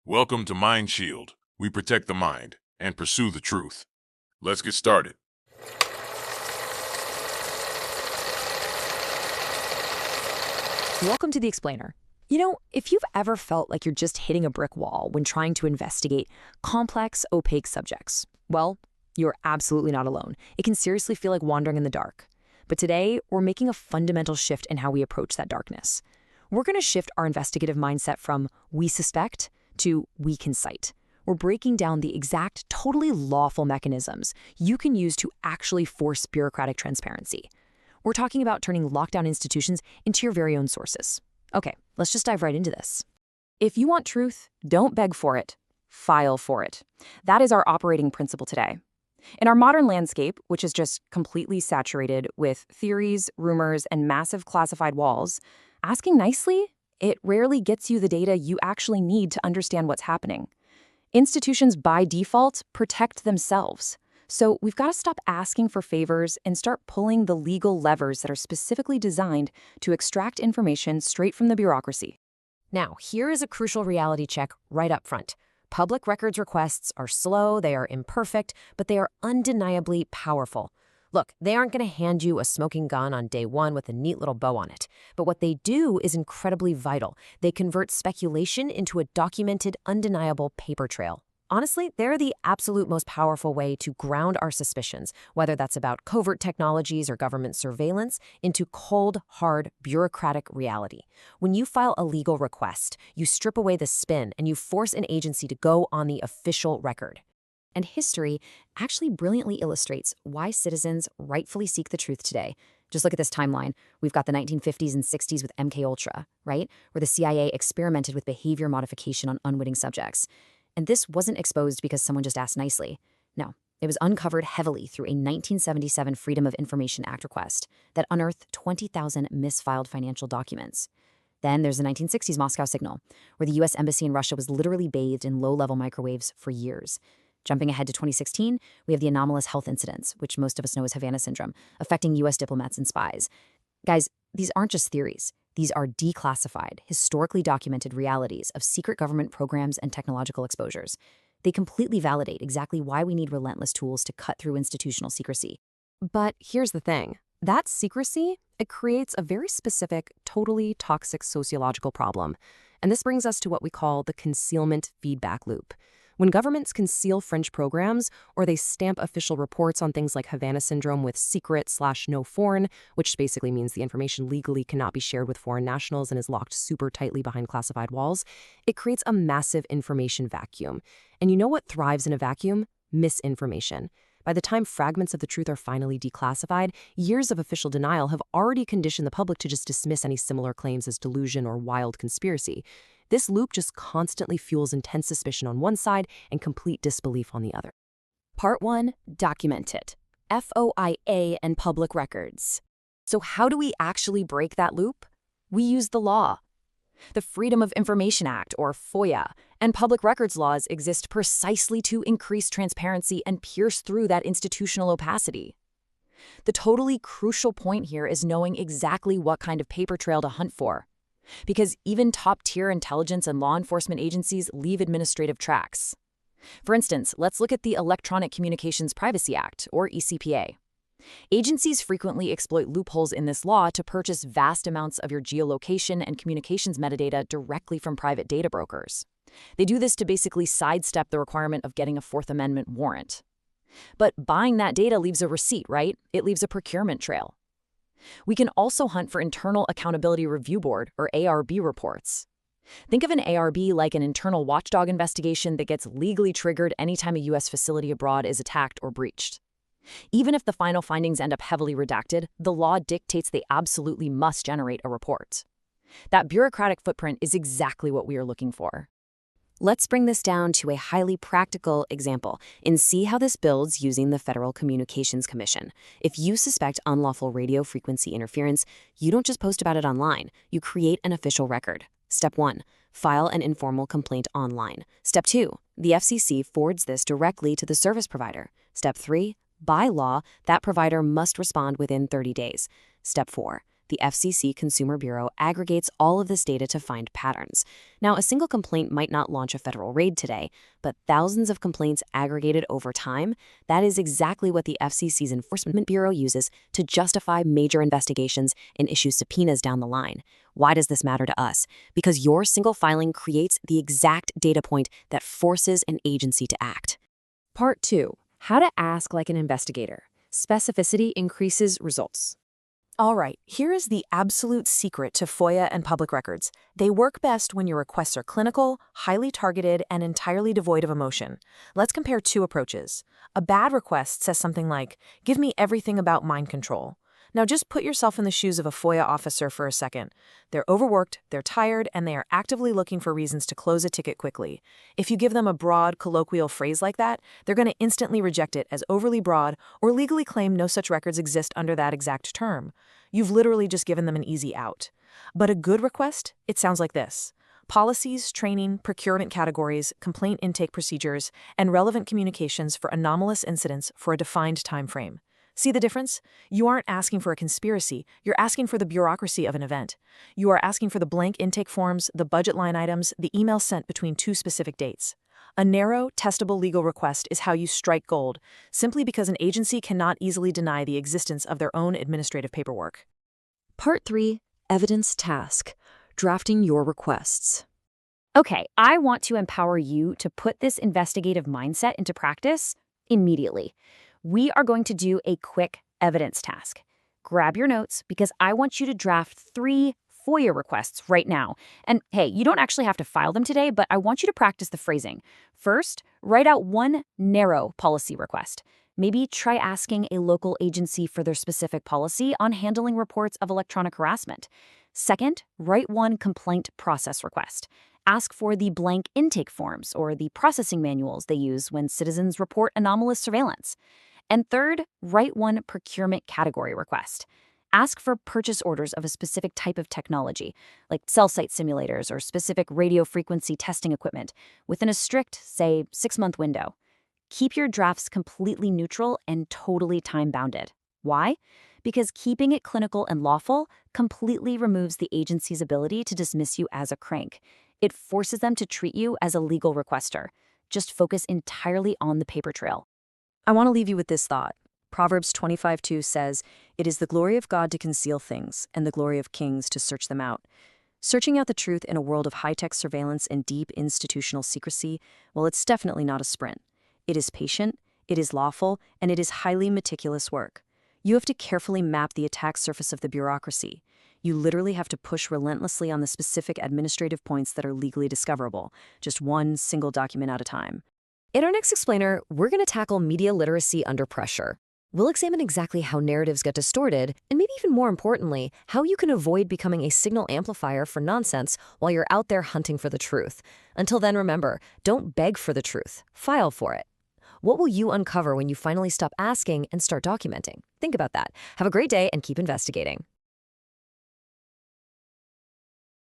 Welcome to Mind Shield. We protect the mind and pursue the truth. Let's get started. Welcome to The Explainer. If you've ever felt like you're just hitting a brick wall when trying to investigate complex, opaque subjects, well, you're absolutely not alone. It can seriously feel like wandering in the dark. But today, we're making a fundamental shift in how we approach that darkness. We're going to shift our investigative mindset from we suspect to we can cite. We're breaking down the exact, totally lawful mechanisms you can use to actually force bureaucratic transparency. We're talking about turning lockdown institutions into your very own sources. Okay, let's just dive right into this. If you want truth, don't beg for it, file for it. That is our operating principle today. In our modern landscape, which is just completely saturated with theories, rumors, and massive classified walls, asking nicely, it rarely gets you the data you actually need to understand what's happening. Institutions, by default, protect themselves. So we've got to stop asking for favors and start pulling the legal levers that are specifically designed to extract information straight from the bureaucracy. Now, here is a crucial reality check right up front. Public records requests are slow, they are imperfect, but they are undeniably powerful. Look, they aren't going to hand you a smoking gun on day one with a neat little bow on it. But what they do is incredibly vital. They convert speculation into a documented, undeniable paper trail. Honestly, they're the absolute most powerful way to ground our suspicions, whether that's about covert technologies or government surveillance, into cold, hard, bureaucratic reality. When you file a legal request, you strip away the spin and you force an agency to go on the official record. And history actually brilliantly illustrates why citizens rightfully seek the truth today. Just look at this timeline. We've got the 1950s and 60s with MKUltra, right? Where the CIA experimented with behavior modification on unwitting subjects. And this wasn't exposed because someone just asked nicely. No, it was uncovered heavily through a 1977 Freedom of Information Act request that unearthed 20,000 misfiled financial documents. Then there's the 1960s Moscow signal, where the U.S. Embassy in Russia was literally bathed in low-level microwaves for years. Jumping ahead to 2016, we have the anomalous health incidents, which most of us know as Havana syndrome, affecting U.S. diplomats and spies. Guys, these aren't just theories. These are declassified, historically documented realities of secret government programs and technological exposures. They completely validate exactly why we need relentless tools to cut through institutional secrecy. But here's the thing. That secrecy, it creates a very specific, totally toxic sociological problem. And this brings us to what we call the concealment feedback loop. When governments conceal fringe programs, or they stamp official reports on things like Havana syndrome with secret/no foreign, which basically means the information legally cannot be shared with foreign nationals and is locked super tightly behind classified walls, it creates a massive information vacuum. And you know what thrives in a vacuum? Misinformation. By the time fragments of the truth are finally declassified, years of official denial have already conditioned the public to just dismiss any similar claims as delusion or wild conspiracy. This loop just constantly fuels intense suspicion on one side and complete disbelief on the other. Part 1, document it. FOIA and public records. So how do we actually break that loop? We use the law. The Freedom of Information Act, or FOIA, and public records laws exist precisely to increase transparency and pierce through that institutional opacity. The totally crucial point here is knowing exactly what kind of paper trail to hunt for. Because even top-tier intelligence and law enforcement agencies leave administrative tracks. For instance, let's look at the Electronic Communications Privacy Act, or ECPA. Agencies frequently exploit loopholes in this law to purchase vast amounts of your geolocation and communications metadata directly from private data brokers. They do this to basically sidestep the requirement of getting a Fourth Amendment warrant. But buying that data leaves a receipt, right? It leaves a procurement trail. We can also hunt for Internal Accountability Review Board, or ARB reports. Think of an ARB like an internal watchdog investigation that gets legally triggered anytime a U.S. facility abroad is attacked or breached. Even if the final findings end up heavily redacted, the law dictates they absolutely must generate a report. That bureaucratic footprint is exactly what we are looking for. Let's bring this down to a highly practical example and see how this builds using the Federal Communications Commission. If you suspect unlawful radio frequency interference, you don't just post about it online. You create an official record. Step 1, file an informal complaint online. Step 2, the FCC forwards this directly to the service provider. Step 3, by law, that provider must respond within 30 days. Step 4, the FCC Consumer Bureau aggregates all of this data to find patterns. Now, a single complaint might not launch a federal raid today, but thousands of complaints aggregated over time, that is exactly what the FCC's Enforcement Bureau uses to justify major investigations and issue subpoenas down the line. Why does this matter to us? Because your single filing creates the exact data point that forces an agency to act. Part 2. How to ask like an investigator. Specificity increases results. All right, here is the absolute secret to FOIA and public records. They work best when your requests are clinical, highly targeted, and entirely devoid of emotion. Let's compare two approaches. A bad request says something like, "Give me everything about mind control." Now just put yourself in the shoes of a FOIA officer for a second. They're overworked, they're tired, and they are actively looking for reasons to close a ticket quickly. If you give them a broad, colloquial phrase like that, they're going to instantly reject it as overly broad or legally claim no such records exist under that exact term. You've literally just given them an easy out. But a good request, it sounds like this: policies, training, procurement categories, complaint intake procedures, and relevant communications for anomalous incidents for a defined time frame. See the difference? You aren't asking for a conspiracy, you're asking for the bureaucracy of an event. You are asking for the blank intake forms, the budget line items, the email sent between two specific dates. A narrow, testable legal request is how you strike gold, simply because an agency cannot easily deny the existence of their own administrative paperwork. Part 3. Evidence Task. Drafting your requests. Okay, I want to empower you to put this investigative mindset into practice immediately. We are going to do a quick evidence task. Grab your notes because I want you to draft 3 FOIA requests right now. And hey, you don't actually have to file them today, but I want you to practice the phrasing. First, write out one narrow policy request. Maybe try asking a local agency for their specific policy on handling reports of electronic harassment. Second, write one complaint process request. Ask for the blank intake forms or the processing manuals they use when citizens report anomalous surveillance. And third, write one procurement category request. Ask for purchase orders of a specific type of technology, like cell site simulators or specific radio frequency testing equipment, within a strict, say, 6-month window. Keep your drafts completely neutral and totally time-bounded. Why? Because keeping it clinical and lawful completely removes the agency's ability to dismiss you as a crank. It forces them to treat you as a legal requester. Just focus entirely on the paper trail. I want to leave you with this thought. Proverbs 25:2 says, "It is the glory of God to conceal things, and the glory of kings to search them out." Searching out the truth in a world of high-tech surveillance and deep institutional secrecy, well, it's definitely not a sprint. It is patient, it is lawful, and it is highly meticulous work. You have to carefully map the attack surface of the bureaucracy. You literally have to push relentlessly on the specific administrative points that are legally discoverable, just one single document at a time. In our next explainer, we're going to tackle media literacy under pressure. We'll examine exactly how narratives get distorted, and maybe even more importantly, how you can avoid becoming a signal amplifier for nonsense while you're out there hunting for the truth. Until then, remember, don't beg for the truth, file for it. What will you uncover when you finally stop asking and start documenting? Think about that. Have a great day and keep investigating.